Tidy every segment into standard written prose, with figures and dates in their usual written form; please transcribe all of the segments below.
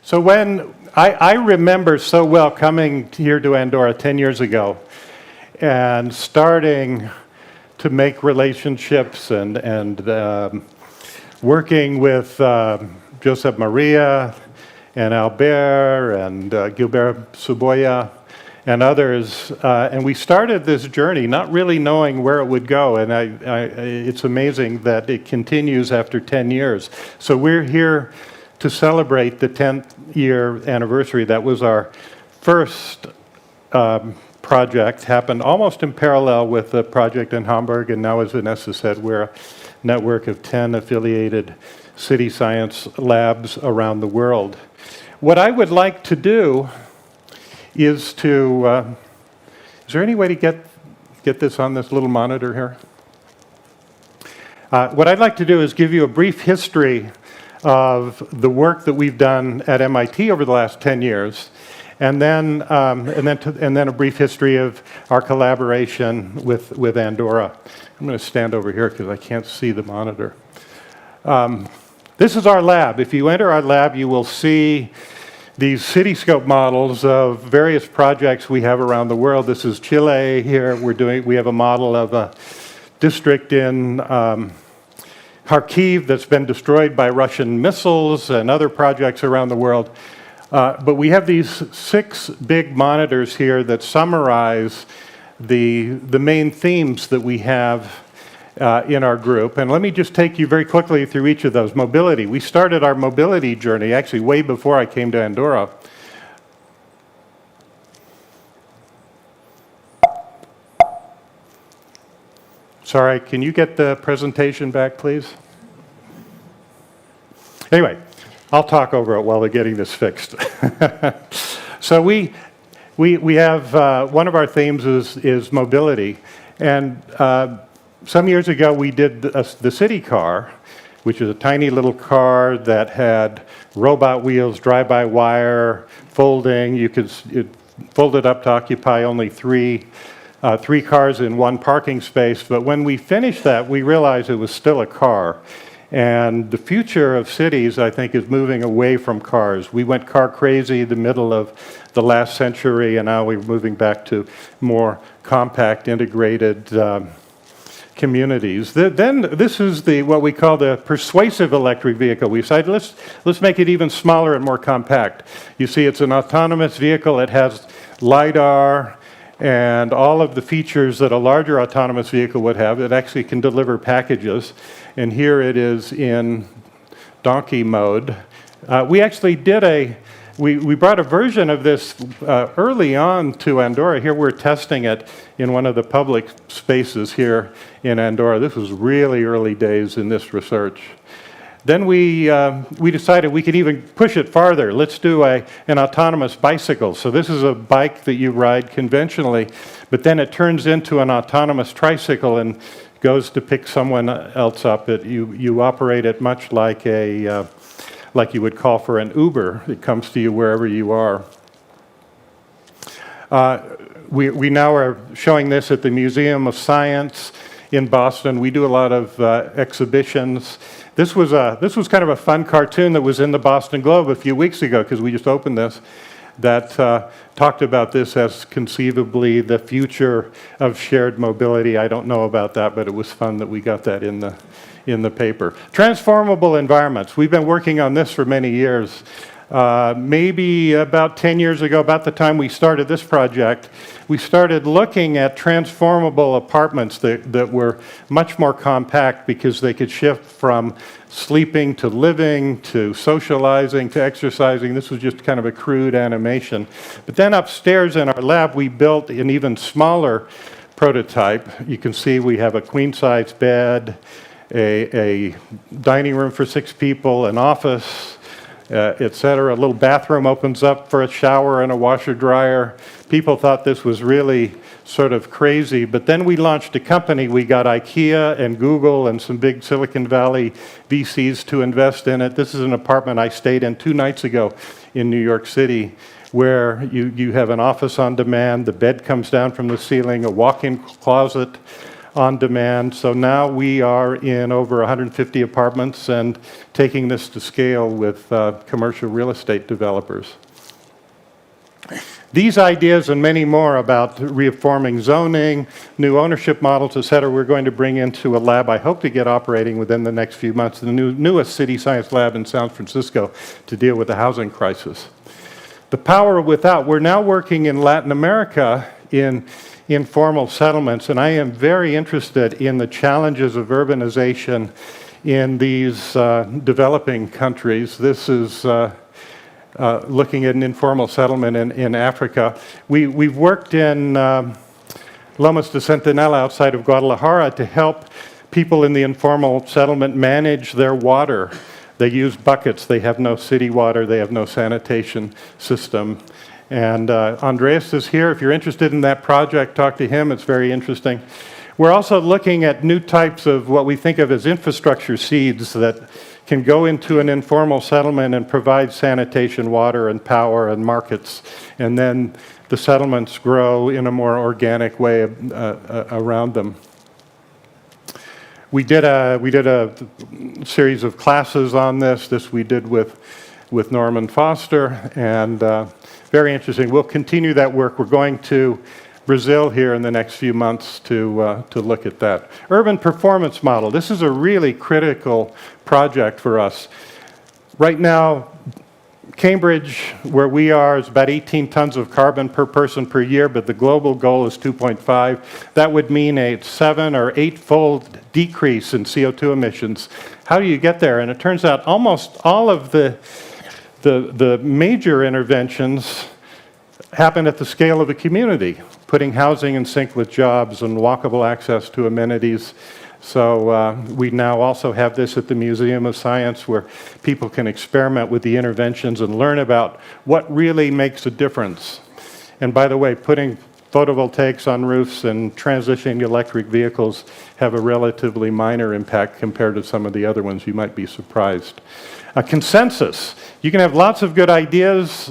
So when I remember so well coming here to Andorra 10 years ago and starting to make relationships and working with Josep Maria and Albert and Gilbert Suboya and others, and we started this journey not really knowing where it would go, and it's amazing that it continues after 10 years. So we're here to celebrate the 10th year anniversary. That was our first project, happened almost in parallel with the project in Hamburg, and now, as Vanessa said, we're a network of 10 affiliated city science labs around the world. What I would like to do is to, is there any way to get this on this little monitor here? What I'd like to do is give you a brief history of the work that we've done at MIT over the last 10 years, and then a brief history of our collaboration with Andorra. I'm going to stand over here because I can't see the monitor. This is our lab. If you enter our lab, you will see these cityscope models of various projects we have around the world. This is Chile here. We have a model of a district in Kharkiv that's been destroyed by Russian missiles and other projects around the world. But we have these 6 big monitors here that summarize the main themes that we have in our group. And let me just take you very quickly through each of those. Mobility. We started our mobility journey actually way before I came to Andorra. Sorry, can you get the presentation back, please? Anyway, I'll talk over it while they're getting this fixed. So we have, one of our themes is mobility. And some years ago, we did the city car, which is a tiny little car that had robot wheels, drive-by-wire, folding. You could fold it up to occupy only three cars in one parking space. But when we finished that, we realized it was still a car. And the future of cities, I think, is moving away from cars. We went car crazy the middle of the last century, and now we're moving back to more compact, integrated communities. Then this is what we call the persuasive electric vehicle. We decided let's make it even smaller and more compact. You see, it's an autonomous vehicle. It has LiDAR and all of the features that a larger autonomous vehicle would have. It actually can deliver packages. And here it is in donkey mode. We actually did we brought a version of this early on to Andorra. Here we're testing it in one of the public spaces here in Andorra. This was really early days in this research. Then we decided we could even push it farther. Let's do an autonomous bicycle. So this is a bike that you ride conventionally, but then it turns into an autonomous tricycle and goes to pick someone else up. You operate it much like like you would call for an Uber. It comes to you wherever you are. We now are showing this at the Museum of Science in Boston. We do a lot of exhibitions. This was kind of a fun cartoon that was in the Boston Globe a few weeks ago, because we just opened this, that talked about this as conceivably the future of shared mobility. I don't know about that, but it was fun that we got that in the paper. Transformable environments. We've been working on this for many years. Maybe about 10 years ago, about the time we started this project, we started looking at transformable apartments that were much more compact because they could shift from sleeping to living to socializing to exercising. This was just kind of a crude animation. But then upstairs in our lab, we built an even smaller prototype. You can see we have a queen-size bed, a dining room for 6 people, an office, etc. A little bathroom opens up for a shower and a washer dryer. People thought this was really sort of crazy, but then we launched a company. We got IKEA and Google and some big Silicon Valley VCs to invest in it. This is an apartment I stayed in 2 nights ago in New York City, where you have an office on demand, the bed comes down from the ceiling, a walk-in closet, on demand. So now we are in over 150 apartments and taking this to scale with commercial real estate developers. These ideas and many more about reforming zoning, new ownership models, et cetera, we're going to bring into a lab I hope to get operating within the next few months, the newest city science lab in San Francisco to deal with the housing crisis. The power of without, we're now working in Latin America in informal settlements, and I am very interested in the challenges of urbanization in these developing countries. This is looking at an informal settlement in Africa. We've worked in Lomas de Centinela outside of Guadalajara to help people in the informal settlement manage their water. They use buckets. They have no city water. They have no sanitation system. And Andreas is here. If you're interested in that project, talk to him. It's very interesting. We're also looking at new types of what we think of as infrastructure seeds that can go into an informal settlement and provide sanitation, water, and power and markets. And then the settlements grow in a more organic way around them. We did a series of classes on this. This we did with Norman Foster, and very interesting. We'll continue that work. We're going to Brazil here in the next few months to look at that. Urban performance model. This is a really critical project for us. Right now, Cambridge, where we are, is about 18 tons of carbon per person per year, but the global goal is 2.5. That would mean a 7 or 8-fold decrease in CO2 emissions. How do you get there? And it turns out almost all of the major interventions happen at the scale of the community, putting housing in sync with jobs and walkable access to amenities. So we now also have this at the Museum of Science where people can experiment with the interventions and learn about what really makes a difference. And by the way, putting photovoltaics on roofs and transitioning to electric vehicles have a relatively minor impact compared to some of the other ones. You might be surprised. A consensus. You can have lots of good ideas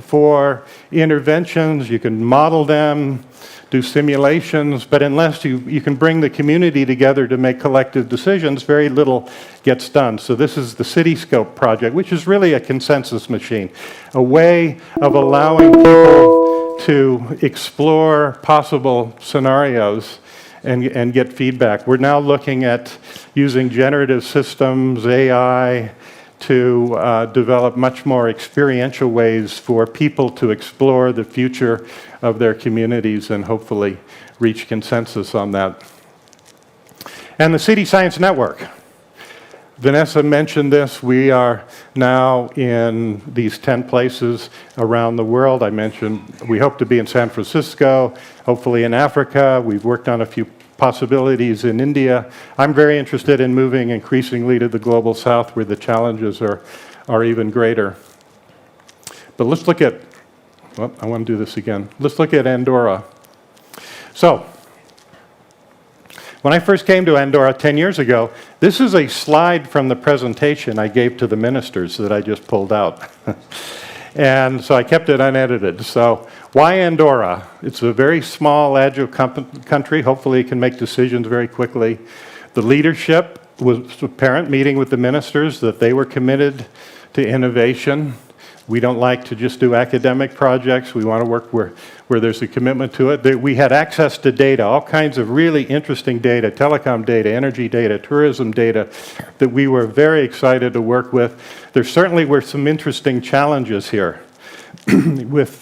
for interventions. You can model them, do simulations, but unless you can bring the community together to make collective decisions, very little gets done. So this is the Cityscope project, which is really a consensus machine, a way of allowing people to explore possible scenarios and get feedback. We're now looking at using generative systems, AI, to develop much more experiential ways for people to explore the future of their communities and hopefully reach consensus on that. And the City Science Network. Vanessa mentioned this. We are now in these 10 places around the world. I mentioned we hope to be in San Francisco, hopefully in Africa. We've worked on a few possibilities in India. I'm very interested in moving increasingly to the global south where the challenges are even greater. But let's look at, well, I want to do this again. Let's look at Andorra. So, when I first came to Andorra 10 years ago, this is a slide from the presentation I gave to the ministers that I just pulled out. And so I kept it unedited. So why Andorra? It's a very small, agile country. Hopefully it can make decisions very quickly. The leadership was apparent, meeting with the ministers, that they were committed to innovation. We don't like to just do academic projects. We want to work where there's a commitment to it. We had access to data, all kinds of really interesting data, telecom data, energy data, tourism data, that we were very excited to work with. There certainly were some interesting challenges here with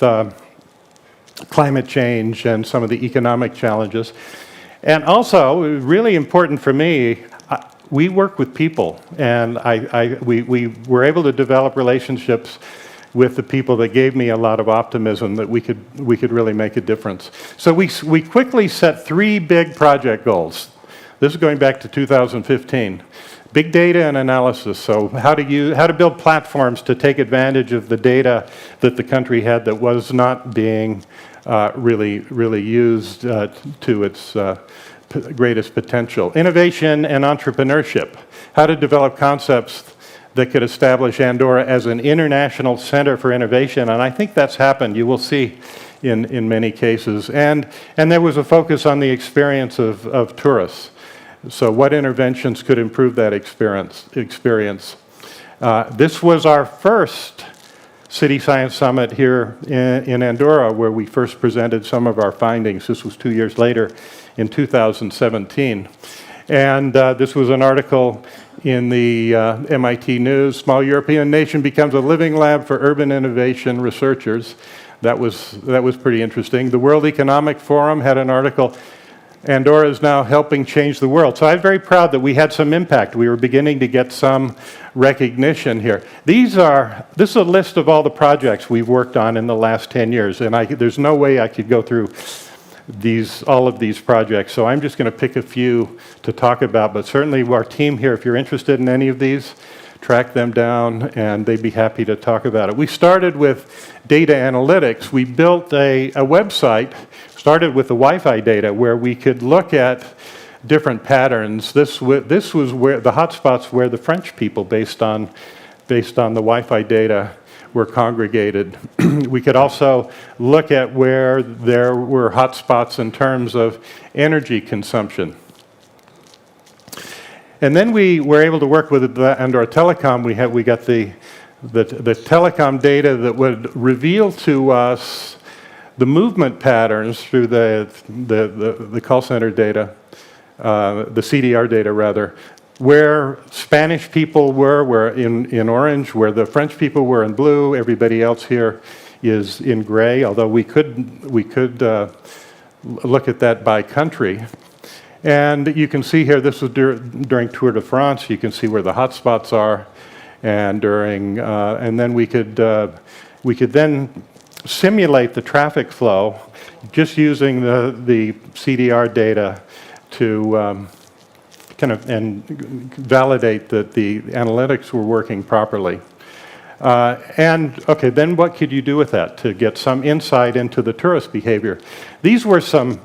climate change and some of the economic challenges. And also, really important for me, we work with people, and we were able to develop relationships with the people that gave me a lot of optimism that we could really make a difference. So we quickly set 3 big project goals. This is going back to 2015. Big data and analysis. So how to build platforms to take advantage of the data that the country had that was not being really used to its greatest potential. Innovation and entrepreneurship. How to develop concepts that could establish Andorra as an international center for innovation, and I think that's happened. You will see in many cases. And there was a focus on the experience of tourists. So what interventions could improve that experience? This was our first City Science Summit here in Andorra, where we first presented some of our findings. This was 2 years later in 2017. And this was an article in the MIT News. Small European nation becomes a living lab for urban innovation researchers. That was pretty interesting. The World Economic Forum had an article, Andorra is now helping change the world. So I'm very proud that we had some impact. We were beginning to get some recognition here. This is a list of all the projects we've worked on in the last 10 years, and there's no way I could go through all of these projects. So I'm just going to pick a few to talk about, but certainly our team here, if you're interested in any of these, track them down, and they'd be happy to talk about it. We started with data analytics. We built a website, started with the Wi-Fi data, where we could look at different patterns. This was where the hotspots where the French people, based on the Wi-Fi data, were congregated. We could also look at where there were hotspots in terms of energy consumption. And then we were able to work with Andorra Telecom. We got the telecom data that would reveal to us the movement patterns through the call center data, the CDR data rather, where Spanish people were in orange, where the French people were in blue. Everybody else here is in gray, although we could look at that by country. And you can see here, this was during Tour de France. You can see where the hotspots are, and and then we could then simulate the traffic flow just using the CDR data to and validate that the analytics were working properly. Okay, then what could you do with that to get some insight into the tourist behavior? These were some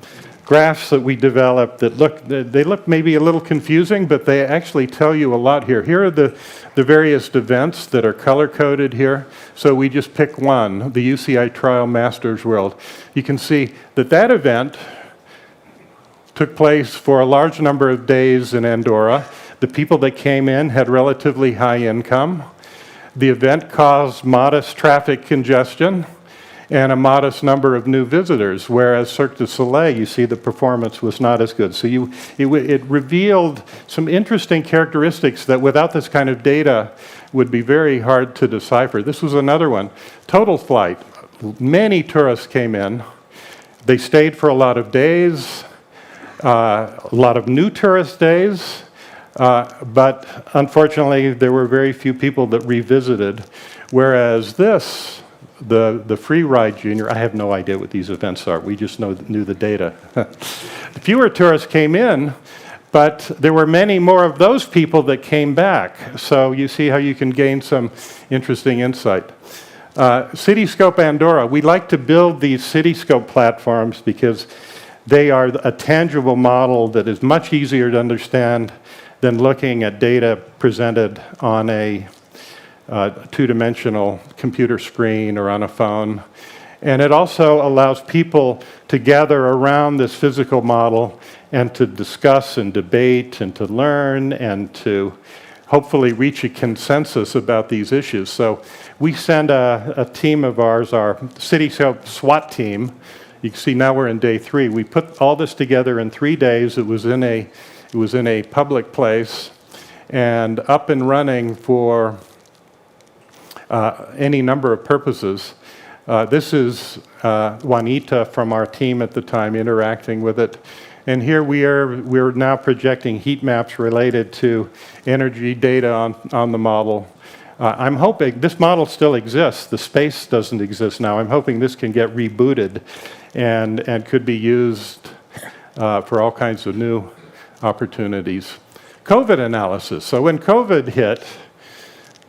graphs that we developed that look maybe a little confusing, but they actually tell you a lot here. Here are the various events that are color-coded here. So we just pick one, the UCI Trial Masters World. You can see that event took place for a large number of days in Andorra. The people that came in had relatively high income. The event caused modest traffic congestion and a modest number of new visitors, whereas Cirque du Soleil, you see the performance was not as good. So it revealed some interesting characteristics that without this kind of data would be very hard to decipher. This was another one. Total flight. Many tourists came in. They stayed for a lot of days, a lot of new tourist days, but unfortunately there were very few people that revisited, whereas this, the free ride junior, I have no idea what these events are. We just knew the data. Fewer tourists came in, but there were many more of those people that came back. So you see how you can gain some interesting insight. Cityscope Andorra. We like to build these Cityscope platforms because they are a tangible model that is much easier to understand than looking at data presented on a two-dimensional computer screen or on a phone. And it also allows people to gather around this physical model and to discuss and debate and to learn and to hopefully reach a consensus about these issues. So we send a team of ours, our Cityscope SWAT team. You can see now we're in day 3. We put all this together in 3 days. It was in a public place and up and running for any number of purposes. This is Juanita from our team at the time interacting with it. And here we're now projecting heat maps related to energy data on the model. I'm hoping this model still exists. The space doesn't exist now. I'm hoping this can get rebooted and could be used for all kinds of new opportunities. COVID analysis. So when COVID hit,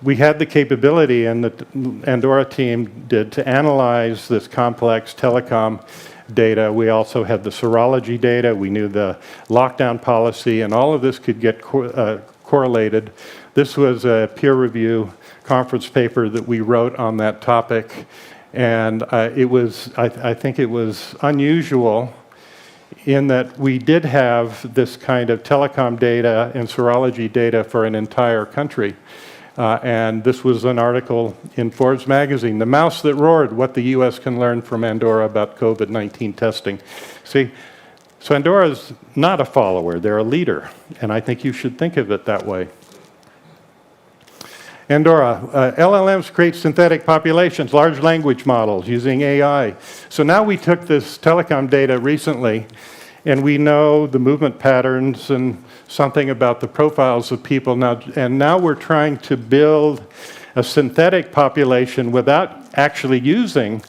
we had the capability, and the Andorra team did, to analyze this complex telecom data. We also had the serology data. We knew the lockdown policy, and all of this could get correlated. This was a peer review conference paper that we wrote on that topic, And I think it was unusual in that we did have this kind of telecom data and serology data for an entire country. And this was an article in Forbes magazine, "The Mouse That Roared, What the U.S. Can Learn from Andorra About COVID-19 Testing." See, so Andorra is not a follower, they're a leader, and I think you should think of it that way. Andorra, LLMs create synthetic populations, large language models using AI. So now we took this telecom data recently, and we know the movement patterns and something about the profiles of people now, and now we're trying to build a synthetic population without actually using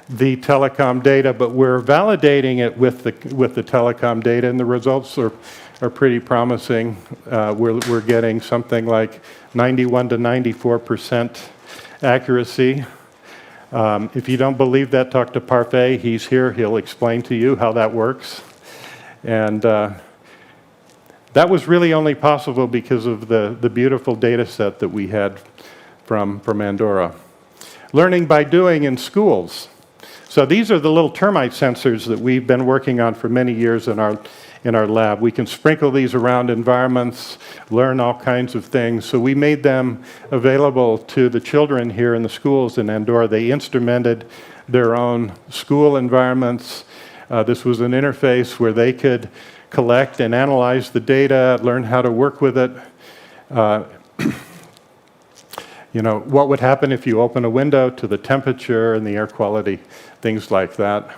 the telecom data, but we're validating it with the telecom data, and the results are pretty promising. We're getting something like 91 to 94% accuracy. If you don't believe that, talk to Parfait. He's here. He'll explain to you how that works. And that was really only possible because of the beautiful data set that we had from Andorra. Learning by doing in schools. So these are the little termite sensors that we've been working on for many years in our lab. We can sprinkle these around environments, learn all kinds of things. So we made them available to the children here in the schools in Andorra. They instrumented their own school environments. This was an interface where they could collect and analyze the data, learn how to work with it. You know, what would happen if you open a window, to the temperature and the air quality, things like that.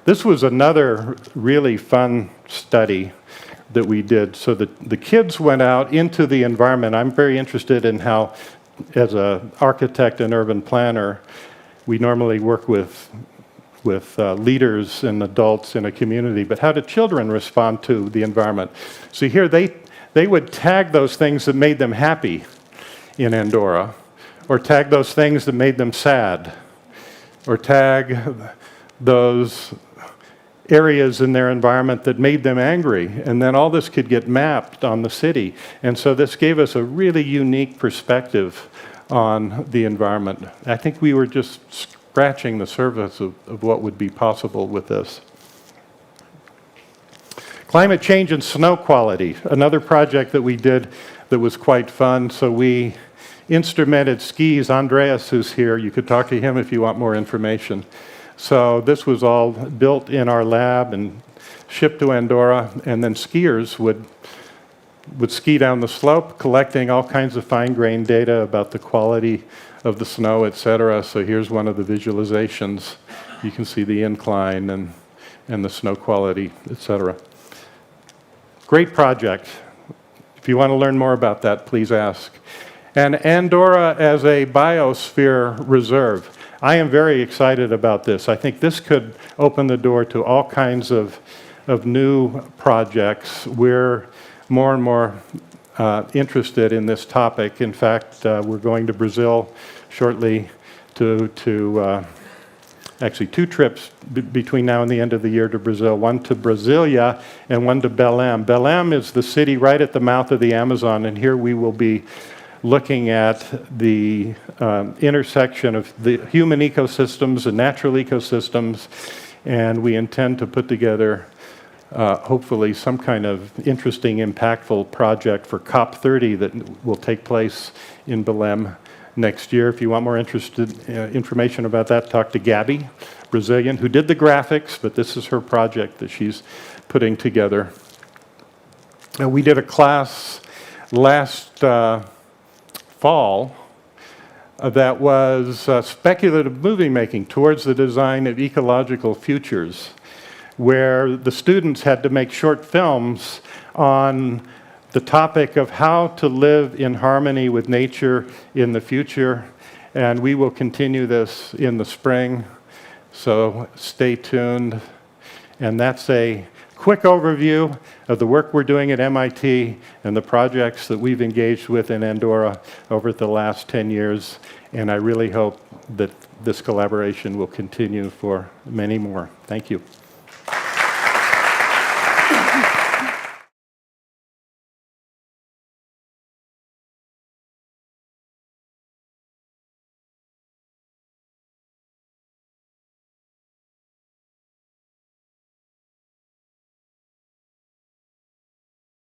This was another really fun study that we did. So the kids went out into the environment. I'm very interested in how, as an architect and urban planner, we normally work with leaders and adults in a community, but how do children respond to the environment? So here they would tag those things that made them happy in Andorra, or tag those things that made them sad, or tag those areas in their environment that made them angry, and then all this could get mapped on the city. And so this gave us a really unique perspective on the environment. I think we were just scratching the surface of what would be possible with this. Climate change and snow quality, another project that we did that was quite fun. So we instrumented skis. Andreas, who's here, you could talk to him if you want more information. So this was all built in our lab and shipped to Andorra, and then skiers would ski down the slope, collecting all kinds of fine-grained data about the quality of the snow, etc. So here's one of the visualizations. You can see the incline and the snow quality, etc. Great project. If you want to learn more about that, please ask. And Andorra as a biosphere reserve. I am very excited about this. I think this could open the door to all kinds of new projects. We're more and more interested in this topic. In fact, we're going to Brazil shortly to actually 2 trips between now and the end of the year to Brazil, one to Brasilia and one to Belém. Belém is the city right at the mouth of the Amazon, and here we will be looking at the intersection of the human ecosystems and natural ecosystems, and we intend to put together hopefully some kind of interesting, impactful project for COP30 that will take place in Belém next year. If you want more information about that, talk to Gabby, Brazilian, who did the graphics, but this is her project that she's putting together. And we did a class last fall that was speculative movie making towards the design of ecological futures, where the students had to make short films on the topic of how to live in harmony with nature in the future. And we will continue this in the spring, so stay tuned. And that's a quick overview of the work we're doing at MIT and the projects that we've engaged with in Andorra over the last 10 years. And I really hope that this collaboration will continue for many more. Thank you.